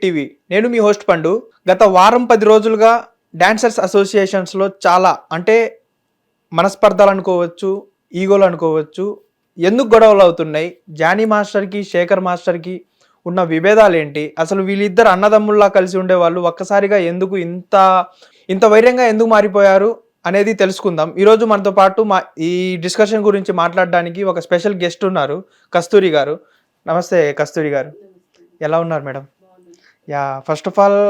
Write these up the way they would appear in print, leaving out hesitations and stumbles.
TV నేను మీ host పండు. గత వారం 10 రోజులుగా డాన్సర్స్ అసోసియేషన్స్లో చాలా అంటే మనస్పర్ధలు అనుకోవచ్చు, ఈగోలు అనుకోవచ్చు, ఎందుకు గొడవలు అవుతున్నాయి, జానీ మాస్టర్కి శేఖర్ మాస్టర్కి ఉన్న విభేదాలు ఏంటి, అసలు వీళ్ళిద్దరు అన్నదమ్ముల్లా కలిసి ఉండేవాళ్ళు ఒక్కసారిగా ఎందుకు ఇంత వైర్యంగా ఎందుకు మారిపోయారు అనేది తెలుసుకుందాం. ఈరోజు మనతో పాటు ఈ డిస్కషన్ గురించి మాట్లాడడానికి ఒక స్పెషల్ గెస్ట్ ఉన్నారు, కస్తూరి గారు. నమస్తే కస్తూరి గారు, ఎలా ఉన్నారు madam? Yeah, first of all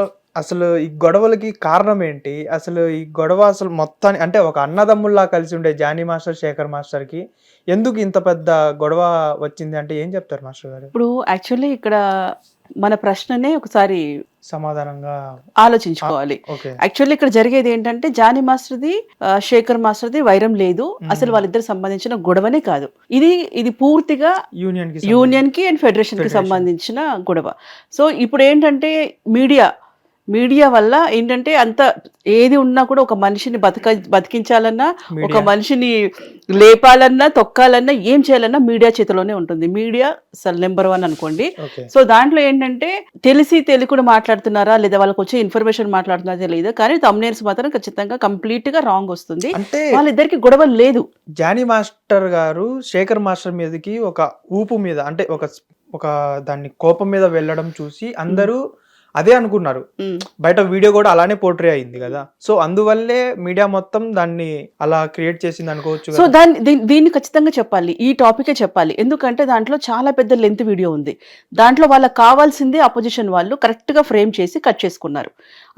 అసలు ఈ గొడవలకి కారణం ఏంటి? అసలు ఈ గొడవ అసలు మొత్తాన్ని అంటే ఒక అన్నదమ్ముల్లా కలిసి ఉండే జానీ మాస్టర్ శేఖర్ మాస్టర్కి ఎందుకు ఇంత పెద్ద గొడవ వచ్చింది అంటే ఏం చెప్తారు మాస్టర్ గారు? ఇప్పుడు యాక్చువల్లీ ఇక్కడ మన ప్రశ్ననే ఒకసారి సమాధానంగా ఆలోచించుకోవాలి. ఓకే, యాక్చువల్లీ ఇక్కడ జరిగేది ఏంటంటే జానీ మాస్టర్ది శేఖర్ మాస్టర్ది వైరం లేదు, అసలు వాళ్ళిద్దరు సంబంధించిన గొడవనే కాదు. ఇది పూర్తిగా యూనియన్ కి అండ్ ఫెడరేషన్ కి సంబంధించిన గొడవ. సో ఇప్పుడు ఏంటంటే మీడియా వల్ల ఏంటంటే అంత ఏది ఉన్నా కూడా ఒక మనిషిని బతికించాలన్నా, ఒక మనిషిని లేపాలన్నా, తొక్కాలన్నా, ఏం చేయాలన్నా మీడియా చేతిలోనే ఉంటుంది. మీడియా అసలు నెంబర్ 1 అనుకోండి. సో దాంట్లో ఏంటంటే తెలియకుండా మాట్లాడుతున్నారా లేదా వాళ్ళకి వచ్చే ఇన్ఫర్మేషన్ మాట్లాడుతున్నారా తెలియదు, కానీ థంబ్నెయిల్స్ మాత్రం ఖచ్చితంగా కంప్లీట్ గా రాంగ్ వస్తుంది. అంటే వాళ్ళిద్దరికి గొడవ లేదు. జానీ మాస్టర్ గారు శేఖర్ మాస్టర్ మీదకి ఒక ఊపు మీద అంటే ఒక దాన్ని కోపం మీద వెళ్ళడం చూసి అందరూ అదే అనుకున్నారు. బయట వీడియో కూడా అలానే పోర్ట్రే అయింది కదా, సో అందువల్లే మీడియా మొత్తం దాన్ని అలా క్రియేట్ చేసింది అనుకోవచ్చు. సో దీన్ని ఖచ్చితంగా చెప్పాలి, ఈ టాపికే చెప్పాలి. ఎందుకంటే దాంట్లో చాలా పెద్ద లెంత్ వీడియో ఉంది. దాంట్లో వాళ్ళకి కావాల్సింది అపోజిషన్ వాళ్ళు కరెక్ట్ గా ఫ్రేమ్ చేసి కట్ చేసుకున్నారు.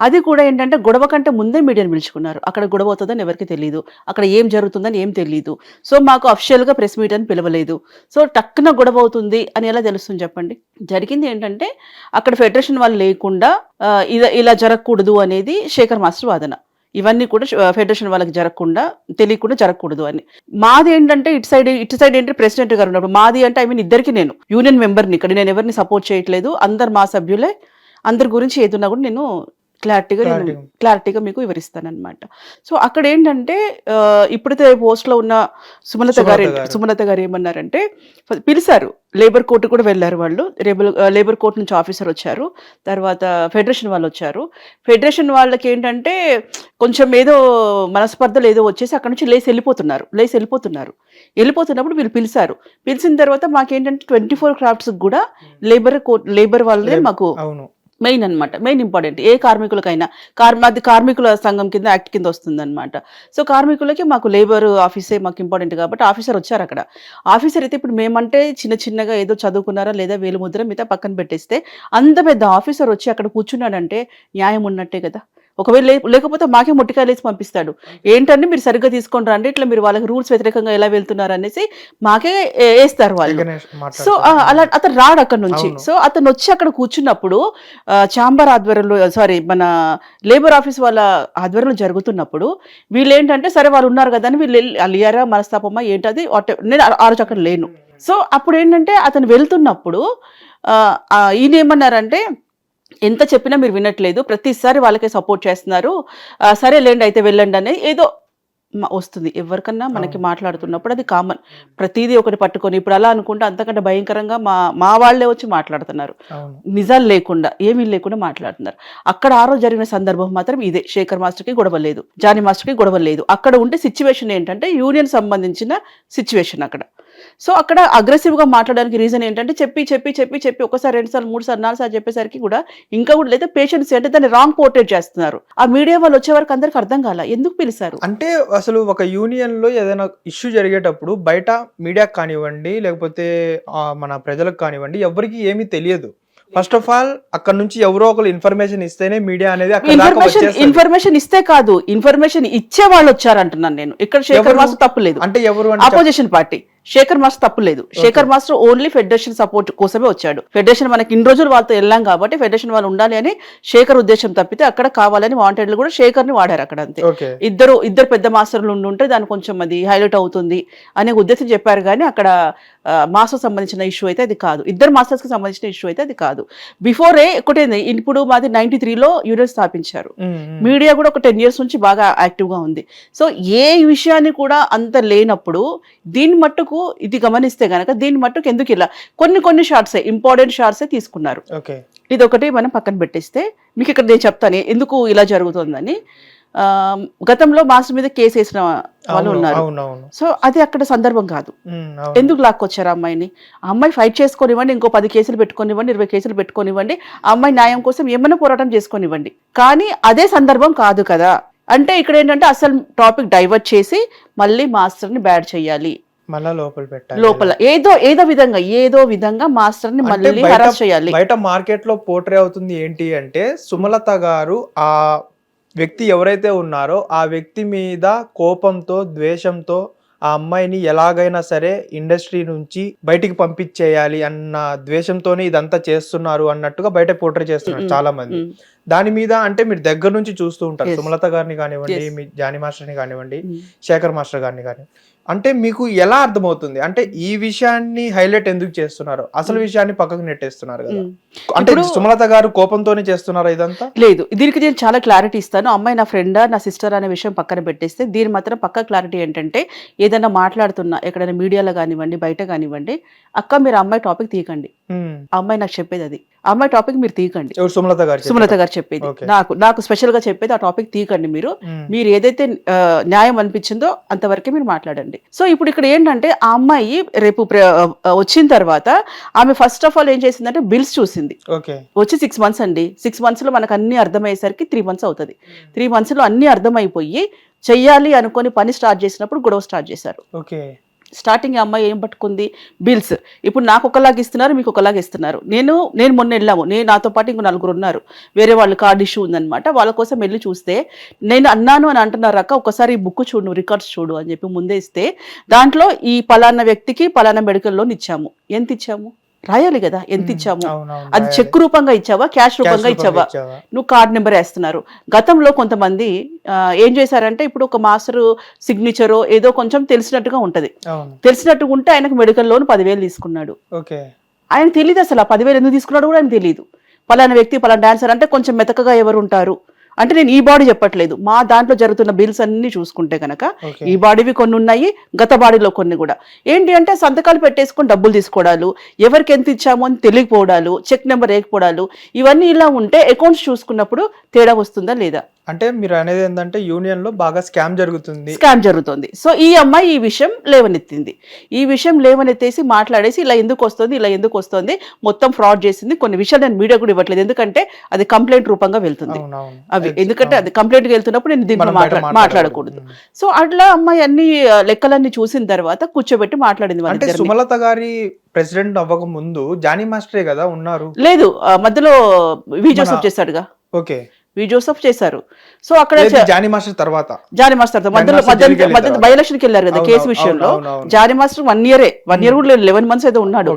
అది కూడా ఏంటంటే గొడవ కంటే ముందే మీడియాని పిలుచుకున్నారు. అక్కడ గొడవ అవుతుందని ఎవరికి తెలియదు, అక్కడ ఏం జరుగుతుందని ఏం తెలియదు. సో మాకు అఫిషియల్ గా ప్రెస్ మీట్ అని పిలవలేదు. సో టక్కున గొడవ అవుతుంది అని ఎలా తెలుస్తుంది చెప్పండి? జరిగింది ఏంటంటే అక్కడ ఫెడరేషన్ వాళ్ళు లేకుండా ఇలా జరగకూడదు అనేది శేఖర్ మాస్టర్ వాదన. ఇవన్నీ కూడా ఫెడరేషన్ వాళ్ళకి తెలియకుండా జరగకూడదు అని. మాది ఏంటంటే ఇటు సైడ్ ఏంటంటే ప్రెసిడెంట్ గారు ఉన్నప్పుడు మాది అంటే ఇద్దరికి నేను యూనియన్ మెంబర్ని, ఇక్కడ నేను ఎవరిని సపోర్ట్ చేయట్లేదు, అందరు మా సభ్యులే, అందరి గురించి ఏదున్నా కూడా నేను క్లారిటీగా మీకు వివరిస్తానన్నమాట. సో అక్కడ ఏంటంటే ఇప్పుడైతే పోస్ట్లో ఉన్న సుమలత గారు ఏమన్నారంటే పిలిచారు, లేబర్ కోర్టు కూడా వెళ్ళారు వాళ్ళు. లేబర్ కోర్టు నుంచి ఆఫీసర్ వచ్చారు, తర్వాత ఫెడరేషన్ వాళ్ళు వచ్చారు. ఫెడరేషన్ వాళ్ళకి ఏంటంటే కొంచెం ఏదో మనస్పర్ధలు ఏదో వచ్చేసి అక్కడ నుంచి లేచి వెళ్ళిపోతున్నప్పుడు వీళ్ళు పిలిచిన తర్వాత మాకేంటంటే 24 క్రాఫ్ట్స్ కూడా లేబర్ వాళ్ళే మాకు మెయిన్ అనమాట, మెయిన్ ఇంపార్టెంట్. ఏ కార్మికులకైనా కార్మికుల సంఘం కింద యాక్ట్ కింద వస్తుంది అనమాట. సో కార్మికులకి మాకు లేబర్ ఆఫీసే మాకు ఇంపార్టెంట్ కాబట్టి ఆఫీసర్ వచ్చారు అక్కడ. ఆఫీసర్ అయితే ఇప్పుడు మేమంటే చిన్నగా ఏదో చదువుకున్నారా లేదా వేలు ముద్ర మిగతా పక్కన పెట్టేస్తే అంత పెద్ద ఆఫీసర్ వచ్చి అక్కడ కూర్చున్నాడంటే న్యాయం ఉన్నట్టే కదా. ఒకవేళ లేకపోతే మాకే మొట్టికాయలు వేసి పంపిస్తాడు. ఏంటంటే మీరు సరిగ్గా తీసుకొని రండి, ఇట్లా మీరు వాళ్ళకి రూల్స్ వ్యతిరేకంగా ఎలా వెళ్తున్నారు అనేసి మాకే వేస్తారు వాళ్ళు. సో అలా అతను రాడు అక్కడ నుంచి. సో అతను వచ్చి అక్కడ కూర్చున్నప్పుడు ఛాంబర్ ఆధ్వర్యంలో మన లేబర్ ఆఫీస్ వాళ్ళ ఆధ్వర్యంలో జరుగుతున్నప్పుడు వీళ్ళు ఏంటంటే సరే వాళ్ళు ఉన్నారు కదా అని వీళ్ళు అలియారా మనస్తాపమా ఏంటది నేను ఆ రోజు అక్కడ లేను. సో అప్పుడు ఏంటంటే అతను వెళ్తున్నప్పుడు ఈయన ఏమన్నారంటే ఎంత చెప్పినా మీరు వినట్లేదు, ప్రతిసారి వాళ్ళకే సపోర్ట్ చేస్తున్నారు, సరే లేండి అయితే వెళ్ళండి అనేది ఏదో వస్తుంది. ఎవరికన్నా మనకి మాట్లాడుతున్నప్పుడు అది కామన్, ప్రతిదీ ఒకటి పట్టుకొని ఇప్పుడు అలా అనుకుంటే అంతకంటే భయంకరంగా మా వాళ్ళే వచ్చి మాట్లాడుతున్నారు, నిజాలు లేకుండా ఏమీ లేకుండా మాట్లాడుతున్నారు. అక్కడ ఆ రోజు జరిగిన సందర్భం మాత్రం ఇదే. శేఖర్ మాస్టర్కి గొడవ లేదు, జానీ మాస్టర్కి గొడవ లేదు. అక్కడ ఉంటే సిచ్యువేషన్ ఏంటంటే యూనియన్ సంబంధించిన సిచ్యువేషన్ అక్కడ. సో అక్కడ అగ్రెసివ్గా మాట్లాడడానికి రీజన్ ఏంటంటే చెప్పి ఒకసారి 2 సార్లు 3 సార్లు 4 సార్లు చెప్పేసరికి కూడా ఇంకా కూడా లేదా పేషెన్స్ అంటే దాన్ని రాంగ్ పోర్ట్రేట్ చేస్తున్నారు. ఆ మీడియా వాళ్ళు వచ్చే వరకు అందరికి అర్థం కాల ఎందుకు పిలిచారు అంటే. అసలు ఒక యూనియన్ లో ఏదైనా ఇష్యూ జరిగేటప్పుడు బయట మీడియాకి కానివ్వండి లేకపోతే మన ప్రజలకు కానివ్వండి ఎవరికి ఏమీ తెలియదు. ఫస్ట్ ఆఫ్ ఆల్ అక్కడ నుంచి ఎవరో ఒకరు ఇన్ఫర్మేషన్ ఇస్తేనే మీడియా అనేది ఇన్ఫర్మేషన్ ఇస్తే కాదు, ఇన్ఫర్మేషన్ ఇచ్చే వాళ్ళు వచ్చారంటున్నాను నేను. ఇక్కడ శేఖర్ మాస్టర్ తప్పు లేదు, అంటే ఎవరు అపోజిషన్ పార్టీ. శేఖర్ మాస్టర్ తప్పు లేదు. Shekhar master only federation support కోసమే వచ్చాడు. ఫెడరేషన్ మనకి ఇన్ని రోజులు వాళ్ళతో వెళ్ళాం కాబట్టి ఫెడరేషన్ వాళ్ళు ఉండాలి అని శేఖర్ ఉద్దేశం తప్పితే అక్కడ కావాలని వాంటెడ్లు కూడా శేఖర్ ని వాడారు అక్కడ అంతే. ఇద్దరు పెద్ద మాస్టర్లు ఉంటే దాని కొంచెం అది హైలైట్ అవుతుంది అనే ఉద్దేశం చెప్పారు, కానీ అక్కడ మాస్టర్ సంబంధించిన ఇష్యూ అయితే అది కాదు, ఇద్దరు మాస్టర్స్ కి సంబంధించిన ఇష్యూ అయితే అది కాదు. బిఫోరే ఒకటేంది, ఇప్పుడు మాది 93లో యూనియన్ స్థాపించారు. మీడియా కూడా ఒక 10 years నుంచి బాగా యాక్టివ్ గా ఉంది. సో ఏ విషయాన్ని కూడా అంత లేనప్పుడు దీని మట్టుకు ఇది గమనిస్తే గనక దీని మట్టుకు ఎందుకు ఇలా కొన్ని షార్ట్సే ఇంపార్టెంట్ షార్ట్సే తీసుకున్నారు. ఇది ఒకటి మనం పక్కన పెట్టేస్తే మీకు ఇక్కడ నేను చెప్తాను ఎందుకు ఇలా జరుగుతుందని. గతంలో మాస్టర్ మీద కేసు వేసిన వాళ్ళు ఉన్నారు. సో అది అక్కడ సందర్భం కాదు. ఎందుకు లాక్కొచ్చారు అమ్మాయిని? ఆ అమ్మాయి ఫైట్ చేసుకొనివ్వండి, ఇంకో 10 కేసులు పెట్టుకోనివ్వండి, 20 కేసులు పెట్టుకోనివ్వండి, ఆ అమ్మాయి న్యాయం కోసం ఏమైనా పోరాటం చేసుకొనివ్వండి, కానీ అదే సందర్భం కాదు కదా. అంటే ఇక్కడ ఏంటంటే అసలు టాపిక్ డైవర్ట్ చేసి మళ్ళీ మాస్టర్ ని బ్యాడ్ చేయాలి, లోపల ఏదో విధంగా మాస్టర్ ని మళ్ళీ హరాస్ చేయాలి. బయట మార్కెట్ లో పోర్ట్రే అవుతుంది ఏంటి అంటే, సుమలత గారు ఆ వ్యక్తి ఎవరైతే ఉన్నారో ఆ వ్యక్తి మీద కోపంతో, ద్వేషంతో ఆ అమ్మాయిని ఎలాగైనా సరే ఇండస్ట్రీ నుంచి బయటికి పంపించేయాలి అన్న ద్వేషంతోనే ఇదంతా చేస్తున్నారు అన్నట్టుగా బయట పోర్ట్రే చేస్తున్నారు చాలా మంది. దాని మీద అంటే మీరు దగ్గర నుంచి చూస్తూ ఉంటారు, సుమలత గారిని కానివ్వండి, మీ జానీ మాస్టర్ని కానివ్వండి, శేఖర్ మాస్టర్ గారిని కానివ్వండి. అంటే మీకు ఎలా అర్థమవుతుంది అంటే ఈ విషయాన్ని హైలైట్ ఎందుకు చేస్తున్నారు, అసలు విషయాన్ని పక్కకు నెట్టేస్తున్నారు కదా? అంటే సుమలత గారు కోపంతోనే చేస్తున్నారా ఇదంతా? లేదు, దీనికి నేను చాలా క్లారిటీ ఇస్తాను. అమ్మాయి నా ఫ్రెండా, నా సిస్టర్ అనే విషయం పక్కన పెట్టేస్తే దీని మాత్రం పక్క క్లారిటీ ఏంటంటే, ఏదైనా మాట్లాడుతున్నా ఎక్కడైనా మీడియాలో కానివ్వండి, బయట కానివ్వండి, అక్క మీరు అమ్మాయి టాపిక్ తీయకండి. అమ్మాయి నాకు చెప్పేది అది, అమ్మాయి టాపిక్ మీరు తీయకండి. సుమలత గారు చెప్పేది నాకు స్పెషల్ గా చెప్పేది, ఆ టాపిక్ తీయకండి. మీరు ఏదైతే న్యాయం అనిపించిందో అంతవరకే మీరు మాట్లాడండి. సో ఇప్పుడు ఇక్కడ ఏంటంటే ఆ అమ్మాయి రేపు వచ్చిన తర్వాత ఆమె ఫస్ట్ ఆఫ్ ఆల్ ఏం చేసిందంటే బిల్స్ చూసింది. వచ్చి 6 months అండి. 6 months లో మనకు అన్ని అర్థమయ్యేసరికి 3 months అవుతుంది. 3 months లో అన్ని అర్థమైపోయి చెయ్యాలి అనుకొని పని స్టార్ట్ చేసినప్పుడు గొడవ స్టార్ట్ చేశారు. స్టార్టింగ్ ఆ అమ్మాయి ఏం పట్టుకుంది, బిల్స్. ఇప్పుడు నాకు ఒకలాగా ఇస్తున్నారు, మీకు ఒకలాగా ఇస్తున్నారు. నేను మొన్న వెళ్ళాము, నాతో పాటు ఇంకో 4 ఉన్నారు, వేరే వాళ్ళు కార్డ్ ఇష్యూ ఉందనమాట, వాళ్ళ కోసం వెళ్ళి చూస్తే నేను అన్నాను అని అంటున్నారు అక్క ఒకసారి ఈ బుక్ చూడు, రికార్డ్స్ చూడు అని చెప్పి ముందే ఇస్తే దాంట్లో ఈ పలానా వ్యక్తికి పలానా మెడికల్ లోన్ ఇచ్చాము, ఎంత ఇచ్చాము రాయాలి కదా, ఎంత ఇచ్చాము, అది చెక్ రూపంగా ఇచ్చావా, క్యాష్ రూపంగా ఇచ్చావా, నువ్వు కార్డ్ నెంబర్ వేస్తున్నారు. గతంలో కొంతమంది ఏం చేశారంటే, ఇప్పుడు ఒక మాస్టర్ సిగ్నేచరో ఏదో కొంచెం తెలిసినట్టుగా ఉంటది, తెలిసినట్టుగా ఉంటే ఆయనకు మెడికల్ లోన్ 10,000 తీసుకున్నాడు. ఆయన తెలియదు అసలు ఆ 10,000 ఎందుకు తీసుకున్నాడు కూడా ఆయన తెలియదు. పలానా వ్యక్తి పలానా డాన్సర్ అంటే కొంచెం మెతకగా ఎవరు ఉంటారు అంటే, నేను ఈ బాడీ చెప్పట్లేదు, మా దాంట్లో జరుగుతున్న బిల్స్ అన్ని చూసుకుంటే కనుక ఈ బాడీవి కొన్ని ఉన్నాయి, గత బాడీలో కొన్ని కూడా ఏంటి అంటే సంతకాలు పెట్టేసుకొని డబ్బులు తీసుకోవడాలు, ఎవరికి ఎంత ఇచ్చామో అని తెలియకపోవడాలు, చెక్ నెంబర్ వేయకపోవడాలు, ఇవన్నీ ఇలా ఉంటే అకౌంట్స్ చూసుకున్నప్పుడు తేడా వస్తుందా లేదా? అంటే మీరు అనేది ఏంటంటే యూనియన్ లో బాగా స్కామ్ జరుగుతుంది. సో ఈ అమ్మాయి ఈ విషయం లేవనెత్తింది. ఈ విషయం లేవనెత్తేసి మాట్లాడేసి ఇలా ఎందుకు వస్తుంది, మొత్తం ఫ్రాడ్ చేసింది. కొన్ని విషయాలు నేను మీడియా కూడా ఇవ్వట్లేదు, ఎందుకంటే అది కంప్లైంట్ రూపంగా వెళ్తుంది. ఎందుకంటే అది కంప్లైంట్ కి వెళ్తున్నప్పుడు నేను దీంట్లో మాట్లాడకూడదు. సో అట్లా అమ్మాయి అన్ని లెక్కలన్నీ చూసిన తర్వాత కూర్చోబెట్టి మాట్లాడింది. సుమలత గారి ప్రెసిడెంట్ అవ్వక ముందు జానీ మాస్టరే కదా ఉన్నారు? లేదు, మధ్యలో వి జోసెఫ్ చేశాడుగా. వి జోసెఫ్ చేశారు. సో అక్కడ జానీ మాస్టర్ తర్వాత మధ్యలో బై ఎలక్షన్ కి వెళ్ళారు కదా కేసు విషయంలో. జానీ మాస్టర్ 1 year కూడా 11 months అయితే ఉన్నాడు.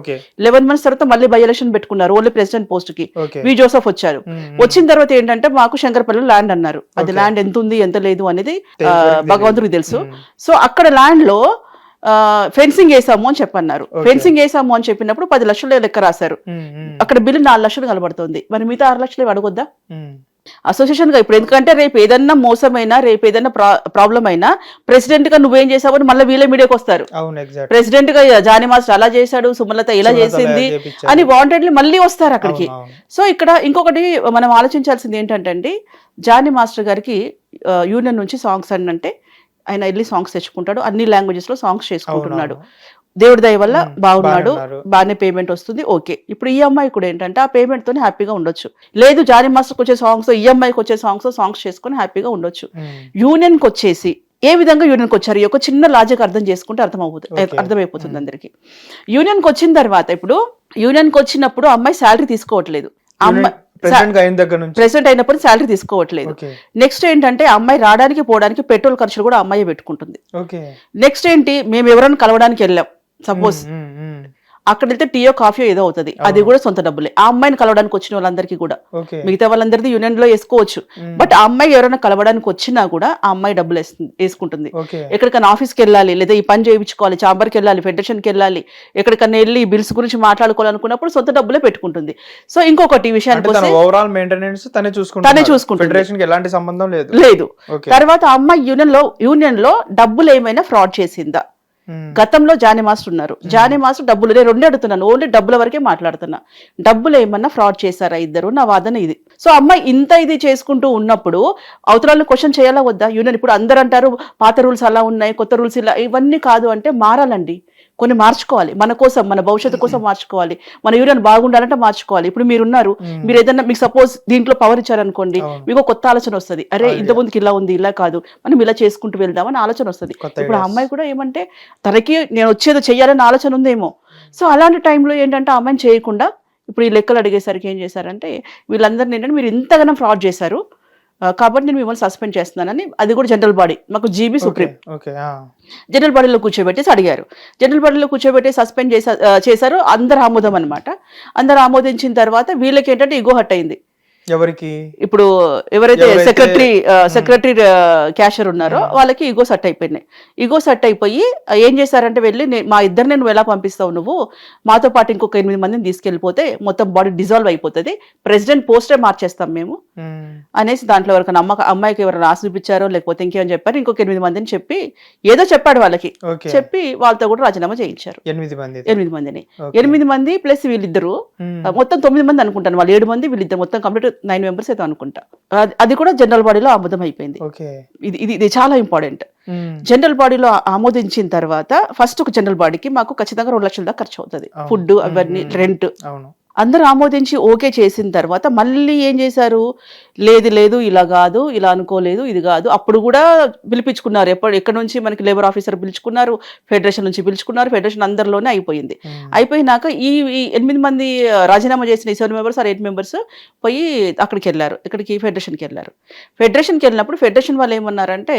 11 months తర్వాత మళ్ళీ బై ఎలక్షన్ పెట్టుకున్నారు ఓన్లీ ప్రెసిడెంట్ పోస్ట్ కి. వి జోసెఫ్ వచ్చారు. వచ్చిన తర్వాత ఏంటంటే మాకు శంకరపల్లి ల్యాండ్ అన్నారు. అది ల్యాండ్ ఎంత ఉంది ఎంత లేదు అనేది భగవంతుడికి తెలుసు. సో అక్కడ ల్యాండ్ లో ఫెన్సింగ్ వేసాము అని చెప్పన్నారు. ఫెన్సింగ్ వేసాము అని చెప్పినప్పుడు 10 లక్షలు లెక్క రాశారు. అక్కడ బిల్లు 4 లక్షలు కనబడుతుంది. మరి మిగతా 6 లక్షలు అడగొద్దా అసోసియేషన్ గా? ఇప్పుడు ఎందుకంటే రేపు ఏదన్నా మోసమైనా, రేపు ఏదన్నా ప్రాబ్లం అయినా ప్రెసిడెంట్ గా నువ్వేం చేసావు అని మళ్ళీ వీళ్ళే మీడియాకి వస్తారు. ప్రెసిడెంట్ గా జానీ మాస్టర్ అలా చేశాడు, సుమలత ఇలా చేసింది అని వాంటెడ్లీ మళ్ళీ వస్తారు అక్కడికి. సో ఇక్కడ ఇంకొకటి మనం ఆలోచించాల్సింది ఏంటంటే, జానీ మాస్టర్ గారికి యూనియన్ నుంచి సాంగ్స్ అంటే ఆయన వెళ్ళి సాంగ్స్ తెచ్చుకుంటాడు, అన్ని లాంగ్వేజెస్ లో సాంగ్స్ చేసుకుంటున్నాడు. దేవుడి దయ వల్ల బాగున్నాడు, బాగానే పేమెంట్ వస్తుంది. ఓకే, ఇప్పుడు ఈ అమ్మాయి కూడా ఏంటంటే ఆ పేమెంట్ తోనే హ్యాపీగా ఉండొచ్చు. లేదు జానీ మాస్టర్కి వచ్చే సాంగ్స్, ఈ అమ్మాయికి వచ్చే సాంగ్స్ చేసుకుని హ్యాపీగా ఉండొచ్చు. యూనియన్ కి వచ్చేసి ఏ విధంగా యూనియన్ కి వచ్చారు, ఈ యొక్క చిన్న లాజిక్ అర్థం చేసుకుంటే అర్థమైపోతుంది అందరికి. యూనియన్ కి వచ్చిన తర్వాత, ఇప్పుడు యూనియన్ కి వచ్చినప్పుడు అమ్మాయి శాలరీ తీసుకోవట్లేదు. ప్రెసిడెంట్ అయినప్పుడు శాలరీ తీసుకోవట్లేదు. నెక్స్ట్ ఏంటంటే అమ్మాయి రావడానికి పోవడానికి పెట్రోల్ ఖర్చులు కూడా అమ్మాయి పెట్టుకుంటుంది. నెక్స్ట్ ఏంటి, మేము ఎవరైనా కలవడానికి వెళ్ళాం సపోజ్, అక్కడ వెళ్తే టీయో కాఫీ ఏదో అవుతుంది, అది కూడా సొంత డబ్బులే. ఆ అమ్మాయిని కలవడానికి వచ్చిన వాళ్ళందరికీ కూడా, మిగతా వాళ్ళందరిది యూనియన్ లో వేసుకోవచ్చు, బట్ ఆ అమ్మాయి ఎవరైనా కలవడానికి వచ్చినా కూడా ఆ అమ్మాయి డబ్బులు వేసుకుంటుంది. ఎక్కడికైనా ఆఫీస్కి వెళ్ళాలి, లేదా ఈ పని చేయించుకోవాలి, చాంబర్కి వెళ్ళాలి, ఫెడరేషన్కి వెళ్ళాలి, ఎక్కడికైనా వెళ్ళి బిల్స్ గురించి మాట్లాడుకోవాలనుకున్నప్పుడు సొంత డబ్బులే పెట్టుకుంటుంది. సో ఇంకొకటి విషయానికి తనే చూసుకుంటుంది, ఎలాంటి సంబంధం లేదు. తర్వాత ఆ అమ్మాయి యూనియన్ లో డబ్బులు ఏమైనా ఫ్రాడ్ చేసిందా, గతంలో జానీ మాస్టర్ ఉన్నారు. జానీ మాస్టర్ డబ్బులు, నేను రెండే అడుగుతున్నాను, ఓన్లీ డబ్బుల వరకే మాట్లాడుతున్నా. డబ్బులు ఏమన్నా ఫ్రాడ్ చేశారా ఇద్దరు, నా వాదన ఇది. సో అమ్మాయి ఇంత ఇది చేసుకుంటూ ఉన్నప్పుడు అవతరాలను క్వశ్చన్ చేయాలా వద్దా? యూనియన్ ఇప్పుడు అందరు అంటారు పాత రూల్స్ అలా ఉన్నాయి, కొత్త రూల్స్ ఇలా, ఇవన్నీ కాదు అంటే మారాలండి. కొన్ని మార్చుకోవాలి, మన కోసం, మన భవిష్యత్తు కోసం మార్చుకోవాలి, మన యూనియన్ బాగుండాలంటే మార్చుకోవాలి. ఇప్పుడు మీరున్నారు, మీరు ఏదైనా మీకు సపోజ్ దీంట్లో పవర్ ఇచ్చారనుకోండి, మీకు కొత్త ఆలోచన వస్తుంది, అరే ఇంత ముందుకి ఇలా ఉంది, ఇలా కాదు, మనం ఇలా చేసుకుంటూ వెళ్దామని ఆలోచన వస్తుంది. ఇప్పుడు ఆ అమ్మాయి కూడా ఏమంటే తనకి నేను వచ్చేదో చెయ్యాలని ఆలోచన ఉందేమో. సో అలాంటి టైంలో ఏంటంటే ఆ అమ్మాయిని చేయకుండా ఇప్పుడు ఈ లెక్కలు అడిగేసరికి ఏం చేశారంటే వీళ్ళందరినీ ఏంటంటే మీరు ఇంతగానో ఫ్రాడ్ చేశారు కాబట్టి నేను మిమ్మల్ని సస్పెండ్ చేస్తున్నానని, అది కూడా జనరల్ బాడీ, మాకు జీబీ సుప్రీం జనరల్ బాడీలో కూర్చోబెట్టేసి అడిగారు. జనరల్ బాడీలో కూర్చోబెట్టి సస్పెండ్ చేశారు. అందరు ఆమోదం అనమాట. అందరు ఆమోదించిన తర్వాత వీళ్ళకి ఏంటంటే ఇగో హట్ అయింది. ఎవరికి? ఇప్పుడు ఎవరైతే సెక్రటరీ క్యాషియర్ ఉన్నారో వాళ్ళకి ఈగో సెట్ అయిపోయినాయి. ఈగో సెట్ అయిపోయి ఏం చేశారంటే వెళ్ళి మా ఇద్దరిని నువ్వు ఎలా పంపిస్తావు, నువ్వు మాతో పాటు ఇంకొక 8 మందిని తీసుకెళ్ళిపోతే మొత్తం బాడీ డిజాల్వ్ అయిపోతుంది, ప్రెసిడెంట్ పోస్టే మార్చేస్తాం మేము అనేసి దాంట్లో ఎవరికైనా అమ్మాయికి ఎవరైనా ఆశ చూపించారో లేకపోతే ఇంకేమని చెప్పారు. ఇంకొక 8 మందిని చెప్పి ఏదో చెప్పాడు వాళ్ళకి, చెప్పి వాళ్ళతో కూడా రాజీనామా చేయించారు. 8 మంది ప్లస్ వీళ్ళిద్దరు, మొత్తం 9 మంది అనుకుంటాను. వాళ్ళు 7 మంది, వీళ్ళిద్దరు, మొత్తం కంప్లీట్ 9 మెంబర్స్ అయితే అనుకుంటా. అది కూడా జనరల్ బాడీలో ఆమోదం అయిపోయింది. ఇది చాలా ఇంపార్టెంట్. జనరల్ బాడీలో ఆమోదించిన తర్వాత ఫస్ట్ ఒక జనరల్ బాడీకి మాకు ఖచ్చితంగా 2 లక్షల దాకా ఖర్చు అవుతుంది, ఫుడ్ అవన్నీ, రెంట్. అందరూ ఆమోదించి ఓకే చేసిన తర్వాత మళ్ళీ ఏం చేశారు, లేదు ఇలా కాదు, ఇలా అనుకోలేదు, ఇది కాదు. అప్పుడు కూడా పిలిపించుకున్నారు, ఎక్కడి నుంచి మనకి లేబర్ ఆఫీసర్ పిలుచుకున్నారు, ఫెడరేషన్ నుంచి పిలుచుకున్నారు, ఫెడరేషన్ అందరిలోనే అయిపోయింది. అయిపోయినాక ఈ 8 మంది రాజీనామా చేసిన 7 మెంబర్స్ 8 మెంబర్స్ పోయి అక్కడికి వెళ్ళారు, ఇక్కడికి ఫెడరేషన్కి వెళ్ళారు. ఫెడరేషన్కి వెళ్ళినప్పుడు ఫెడరేషన్ వాళ్ళు ఏమన్నారంటే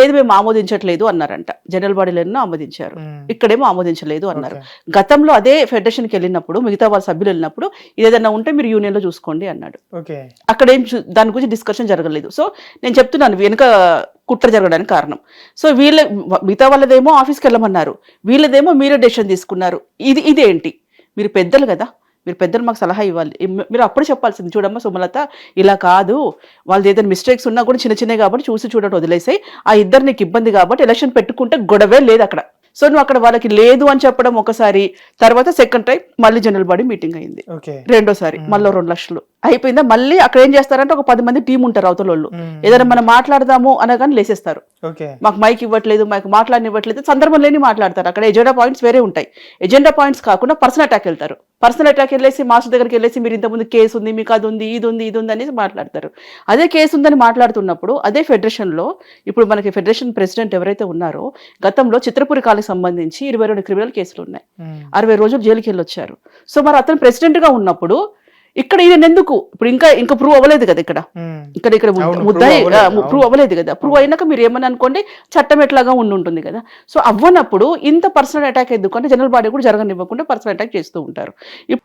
లేదు మేము ఆమోదించట్లేదు అన్నారంట. జనరల్ బాడీలో ఆమోదించారు, ఇక్కడేమో ఆమోదించలేదు అన్నారు. గతంలో అదే ఫెడరేషన్కి వెళ్ళినప్పుడు మిగతా వాళ్ళ సభ్యులు వెళ్ళినప్పుడు ఏదైనా ఉంటే మీరు యూనియన్ లో చూసుకోండి అన్నాడు. అక్కడ ఏం దాని గురించి డిస్కషన్ జరగలేదు. సో నేను చెప్తున్నాను వెనుక కుట్ర జరగడానికి కారణం. సో మిగతా వాళ్ళదేమో ఆఫీస్కి వెళ్ళమన్నారు, వీళ్ళదేమో మీరే డెసిషన్ తీసుకున్నారు. ఇదేంటి? మీరు పెద్దలు కదా, మీరు పెద్దలు మాకు సలహా ఇవ్వాలి. మీరు అప్పుడు చెప్పాల్సింది, చూడమ్మా సుమలత ఇలా కాదు, వాళ్ళది ఏదైనా మిస్టేక్స్ ఉన్నా కూడా చిన్నవి కాబట్టి చూసి చూడటం వదిలేసాయి, ఆ ఇద్దరు నీకు ఇబ్బంది కాబట్టి ఎలక్షన్ పెట్టుకుంటే గొడవే లేదు అక్కడ. సో నువ్వు అక్కడ వాళ్ళకి లేదు అని చెప్పడం ఒకసారి, తర్వాత సెకండ్ టైం మళ్ళీ జనరల్ బాడీ మీటింగ్ అయింది, రెండోసారి మళ్ళీ 2 లక్షలు అయిపోయిందా. మళ్ళీ అక్కడ ఏం చేస్తారంటే ఒక 10 మంది టీం ఉంటారు అవతల వాళ్ళు, ఏదైనా మనం మాట్లాడదాము అనగానే లేసేస్తారు, మాకు మైక్ ఇవ్వట్లేదు, మాకు మాట్లాడనివ్వట్లేదు, సందర్భం లేని మాట్లాడతారు. అక్కడ ఎజెండా పాయింట్స్ వేరే ఉంటాయి. ఎజెండా పాయింట్స్ కాకుండా పర్సనల్ అటాక్ వెళ్తారు. పర్సనల్ అటాక్ వెళ్ళేసి మాస్టర్ దగ్గరికి వెళ్ళేసి మీరు ఇంతకుముందు కేసు ఉంది, మీకు అది ఉంది, ఇది ఉంది అనేసి మాట్లాడతారు. అదే కేసు ఉందని మాట్లాడుతున్నప్పుడు అదే ఫెడరేషన్లో ఇప్పుడు మనకి ఫెడరేషన్ ప్రెసిడెంట్ ఎవరైతే ఉన్నారో గతంలో చిత్రపురి కాలకు సంబంధించి 22 క్రిమినల్ కేసులు ఉన్నాయి, 60 రోజులు జైలుకి వెళ్ళొచ్చారు. సో మరి అతను ప్రెసిడెంట్ గా ఉన్నప్పుడు ఇక్కడ ఈయన ఎందుకు ఇప్పుడు ఇంకా ప్రూవ్ అవ్వలేదు కదా, ఇక్కడ ముద్దాయి ప్రూవ్ అవ్వలేదు కదా. ప్రూవ్ అయినాక మీరు ఏమని అనుకోండి, చట్టం ఎట్లాగా ఉంటుంది కదా. సో అవ్వనప్పుడు ఇంత పర్సనల్ అటాక్ ఎందుకు అంటే జనరల్ బాడీ కూడా జరగనివ్వకుండా పర్సనల్ అటాక్ చేస్తూ ఉంటారు.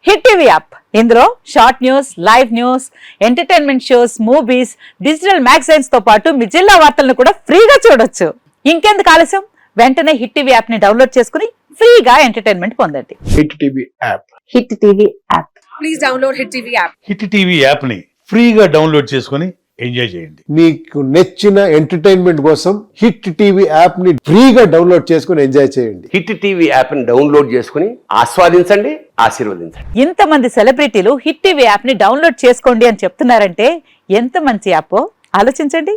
హిట్ టీవీ యాప్, ఇందులో short news, live news, entertainment shows, movies, digital magazines తో పాటు మీ జిల్లా వార్తలను కూడా ఫ్రీగా చూడొచ్చు. ఇంకెందుకు ఆలస్యం, వెంటనే హిట్ టీవీ యాప్ ని డౌన్లోడ్ చేసుకుని ఫ్రీగా ఎంటర్టైన్మెంట్ పొందండి. Hit TV app. Hit TV app. Please download hit TV app. Hit TV app ని ఫ్రీగా డౌన్లోడ్ చేసుకుని ఎంజాయ్ చేయండి. మీకు నచ్చిన ఎంటర్టైన్మెంట్ కోసం హిట్ టీవీ యాప్ ని ఫ్రీగా డౌన్లోడ్ చేసుకుని ఎంజాయ్ చేయండి. హిట్ టీవీ యాప్ ని డౌన్లోడ్ చేసుకుని ఆస్వాదించండి, ఆశీర్వదించండి. ఇంతమంది సెలబ్రిటీలు హిట్ టీవీ యాప్ ని డౌన్లోడ్ చేసుకోండి అని చెప్తున్నారంటే ఎంత మంచి యాప్ ఆలోచించండి.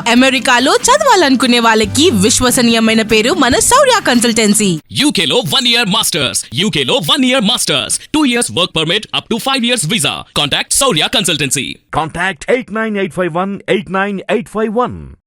అమెరికాలో చదవాలనుకునే వాళ్ళకి విశ్వసనీయమైన పేరు మన శౌర్య కన్సల్టెన్సీ. UK లో 1 year masters, UK లో 1 year masters, 2 years work permit up to 5 years visa. Contact Saurya Consultancy. Contact 89851 89851.